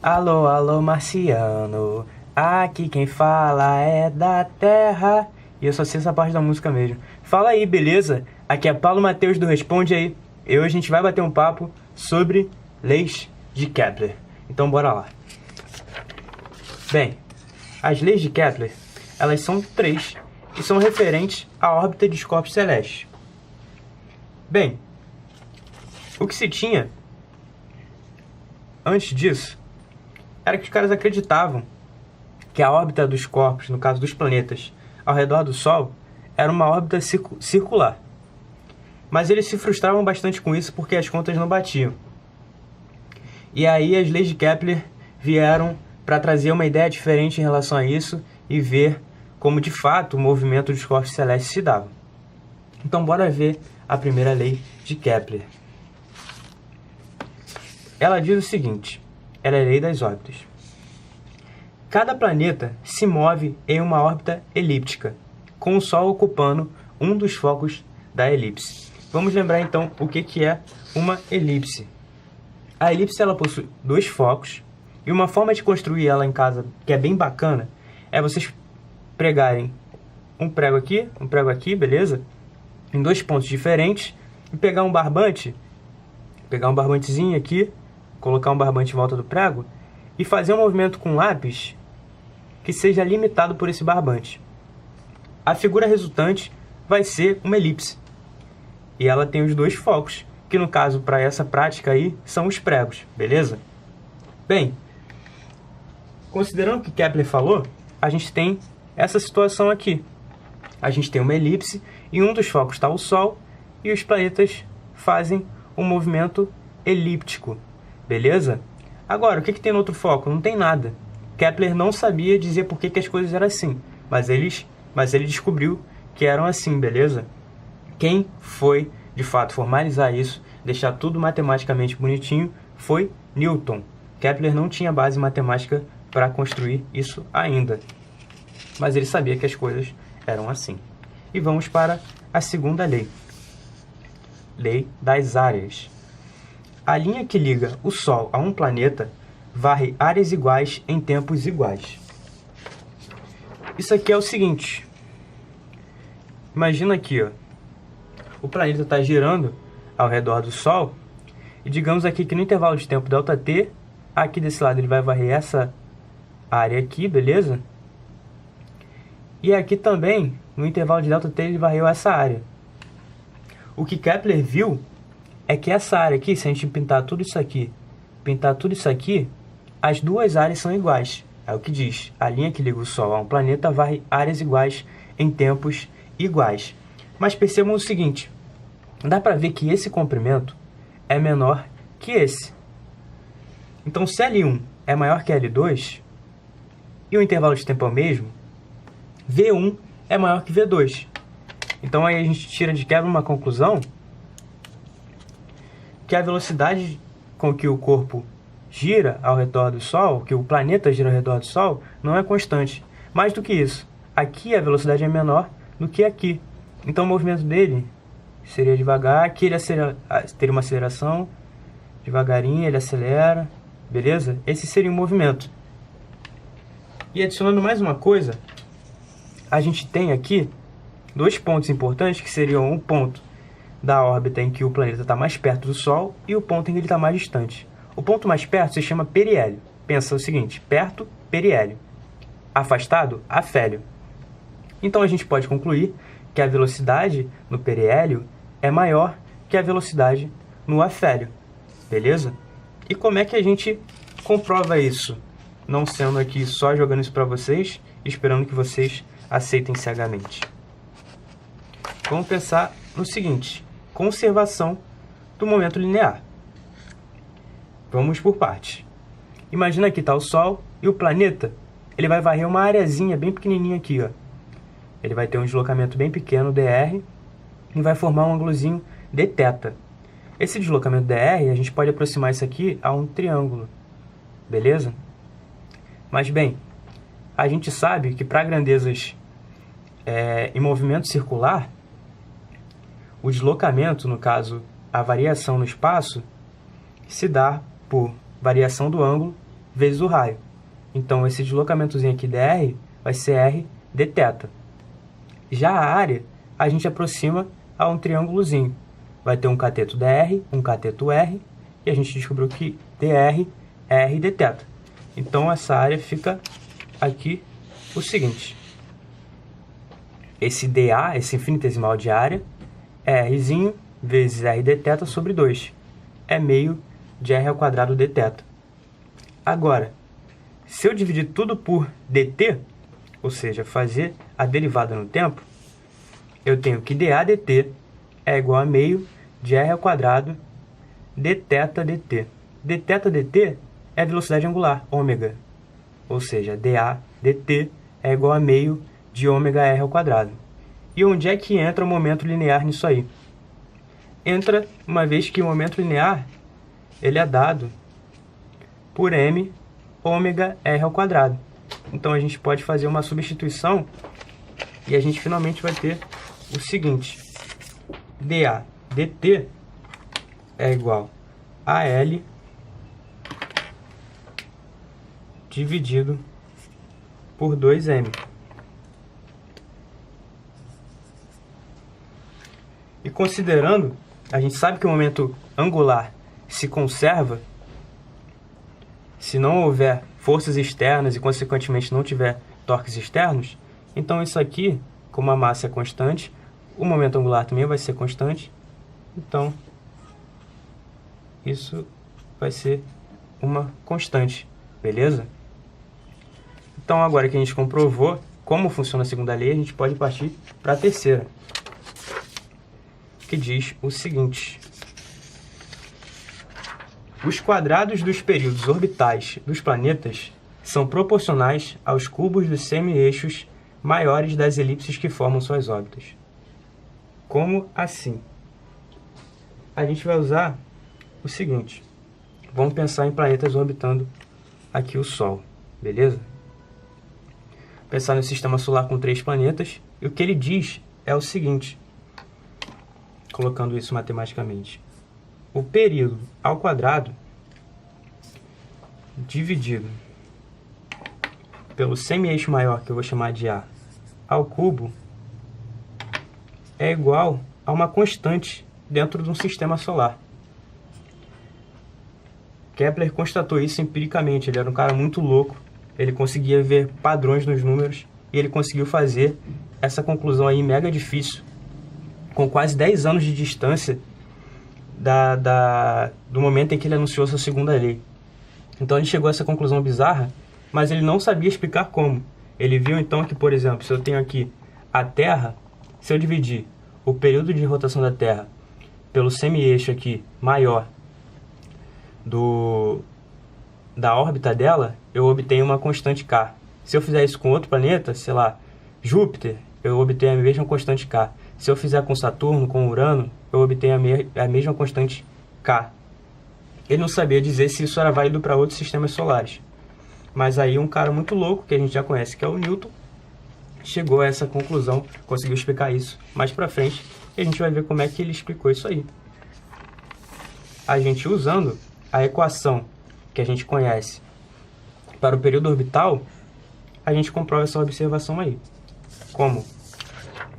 Alô, alô, marciano. Aqui quem fala é da Terra. E eu só sei essa parte da música mesmo. Fala aí, beleza? Aqui é Paulo Mateus do Responde Aí. E hoje a gente vai bater um papo sobre leis de Kepler. Então bora lá. Bem, as leis de Kepler, elas são três e são referentes à órbita dos corpos celestes. Bem, o que se tinha antes disso era que os caras acreditavam que a órbita dos corpos, no caso dos planetas, ao redor do Sol, era uma órbita circular. Mas eles se frustravam bastante com isso porque as contas não batiam. E aí as leis de Kepler vieram para trazer uma ideia diferente em relação a isso e ver como de fato o movimento dos corpos celestes se dava. Então bora ver a primeira lei de Kepler. Ela diz o seguinte, ela é a lei das órbitas. Cada planeta se move em uma órbita elíptica, com o Sol ocupando um dos focos da elipse. Vamos lembrar então o que é uma elipse. A elipse ela possui dois focos, e uma forma de construir ela em casa, que é bem bacana, é vocês pregarem um prego aqui, beleza? Em dois pontos diferentes, e pegar um barbantezinho aqui, colocar um barbante em volta do prego, e fazer um movimento com lápis que seja limitado por esse barbante. A figura resultante vai ser uma elipse. E ela tem os dois focos, que no caso, para essa prática aí, são os pregos, beleza? Bem, considerando o que Kepler falou, a gente tem essa situação aqui. A gente tem uma elipse e um dos focos está o Sol e os planetas fazem um movimento elíptico, beleza? Agora, o que tem no outro foco? Não tem nada. Kepler não sabia dizer por que as coisas eram assim, mas ele descobriu que eram assim, beleza? Quem foi, de fato, formalizar isso, deixar tudo matematicamente bonitinho, foi Newton. Kepler não tinha base matemática para construir isso ainda, mas ele sabia que as coisas eram assim. E vamos para a segunda lei. Lei das áreas. A linha que liga o Sol a um planeta varre áreas iguais em tempos iguais. Isso aqui é o seguinte. Imagina aqui, ó. O planeta está girando ao redor do Sol. E digamos aqui que no intervalo de tempo ΔT, aqui desse lado ele vai varrer essa área aqui, beleza? E aqui também, no intervalo de ΔT, ele varreu essa área. O que Kepler viu é que essa área aqui, se a gente pintar tudo isso aqui, as duas áreas são iguais. É o que diz. A linha que liga o Sol a um planeta varre áreas iguais em tempos iguais. Mas percebam o seguinte, dá para ver que esse comprimento é menor que esse. Então, se L1 é maior que L2, e o intervalo de tempo é o mesmo, V1 é maior que V2. Então, aí a gente tira de quebra uma conclusão que a velocidade com que o corpo gira ao redor do Sol, que o planeta gira ao redor do Sol, não é constante. Mais do que isso, aqui a velocidade é menor do que aqui. Então o movimento dele seria devagar, aqui ele teria uma aceleração, devagarinho ele acelera, beleza? Esse seria o movimento. E adicionando mais uma coisa, a gente tem aqui dois pontos importantes, que seriam um ponto da órbita em que o planeta está mais perto do Sol e o ponto em que ele está mais distante. O ponto mais perto se chama periélio. Pensa o seguinte, perto, periélio. Afastado, afélio. Então a gente pode concluir que a velocidade no periélio é maior que a velocidade no afélio. Beleza? E como é que a gente comprova isso? Não sendo aqui só jogando isso para vocês, esperando que vocês aceitem cegamente. Vamos pensar no seguinte, conservação do momento linear. Vamos por partes. Imagina que está o Sol e o planeta, ele vai varrer uma areazinha bem pequenininha aqui, ó. Ele vai ter um deslocamento bem pequeno, dr, e vai formar um ângulozinho dθ. Esse deslocamento dr, a gente pode aproximar isso aqui a um triângulo, beleza? Mas bem, a gente sabe que para grandezas em movimento circular, o deslocamento, no caso, a variação no espaço, se dá por variação do ângulo vezes o raio. Então, esse deslocamentozinho aqui dr vai ser r dθ. Já a área, a gente aproxima a um triângulozinho. Vai ter um cateto dr, um cateto r, e a gente descobriu que dr é r dθ. Então, essa área fica aqui o seguinte. Esse dA, esse infinitesimal de área, é rzinho vezes r dθ sobre 2. É meio de r ao quadrado dθ. Agora, se eu dividir tudo por dt, ou seja, fazer a derivada no tempo, eu tenho que dA dt é igual a meio de r ao quadrado dθ dt. Dθ dt é a velocidade angular, ômega. Ou seja, dA dt é igual a meio de ômega r ao quadrado. E onde é que entra o momento linear nisso aí? Entra uma vez que o momento linear ele é dado por m ômega r ao quadrado. Então a gente pode fazer uma substituição e a gente finalmente vai ter o seguinte: dA dt é igual a L dividido por 2m. E considerando, a gente sabe que o momento angular se conserva se não houver forças externas e, consequentemente, não tiver torques externos. Então, isso aqui, como a massa é constante, o momento angular também vai ser constante. Então, isso vai ser uma constante, beleza? Então, agora que a gente comprovou como funciona a segunda lei, a gente pode partir para a terceira, que diz o seguinte: os quadrados dos períodos orbitais dos planetas são proporcionais aos cubos dos semi-eixos maiores das elipses que formam suas órbitas. Como assim? A gente vai usar o seguinte. Vamos pensar em planetas orbitando aqui o Sol, beleza? Pensar no sistema solar com 3 planetas. E o que ele diz é o seguinte, colocando isso matematicamente: o período ao quadrado dividido pelo semi-eixo maior, que eu vou chamar de A, ao cubo, é igual a uma constante dentro de um sistema solar. Kepler constatou isso empiricamente. Ele era um cara muito louco, ele conseguia ver padrões nos números e ele conseguiu fazer essa conclusão aí mega difícil, com quase 10 anos de distância do momento em que ele anunciou sua segunda lei. Então ele chegou a essa conclusão bizarra, mas ele não sabia explicar como. Ele viu então que, por exemplo, se eu tenho aqui a Terra, se eu dividir o período de rotação da Terra pelo semi-eixo aqui maior da órbita dela, eu obtenho uma constante K. Se eu fizer isso com outro planeta, sei lá, Júpiter, eu obtenho a mesma constante K. Se eu fizer com Saturno, com Urano, eu obtenho a mesma constante K. Ele não sabia dizer se isso era válido para outros sistemas solares. Mas aí um cara muito louco, que a gente já conhece, que é o Newton, chegou a essa conclusão, conseguiu explicar isso mais para frente, e a gente vai ver como é que ele explicou isso aí. A gente usando a equação que a gente conhece para o período orbital, a gente comprova essa observação aí. Como?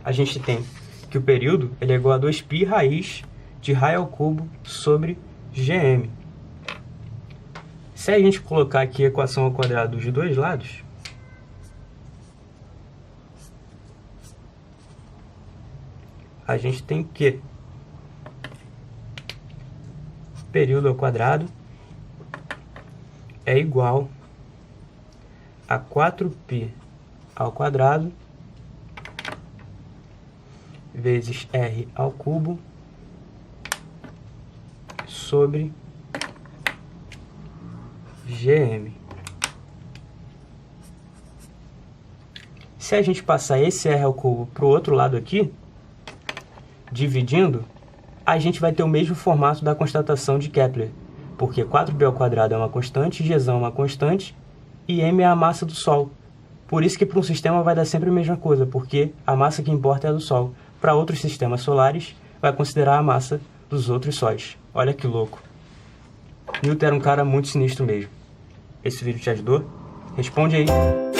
A gente tem que o período ele é igual a 2π raiz de raio ao cubo sobre gm. Se a gente colocar aqui a equação ao quadrado dos dois lados, a gente tem que período ao quadrado é igual a 4π ao quadrado vezes r ao cubo sobre gm. Se a gente passar esse r ao cubo para o outro lado aqui, dividindo, a gente vai ter o mesmo formato da constatação de Kepler, porque 4π ao quadrado é uma constante, g é uma constante, e m é a massa do Sol. Por isso que para um sistema vai dar sempre a mesma coisa, porque a massa que importa é a do Sol. Para outros sistemas solares, vai considerar a massa dos outros sóis. Olha que louco. Newton era um cara muito sinistro mesmo. Esse vídeo te ajudou? Responde aí.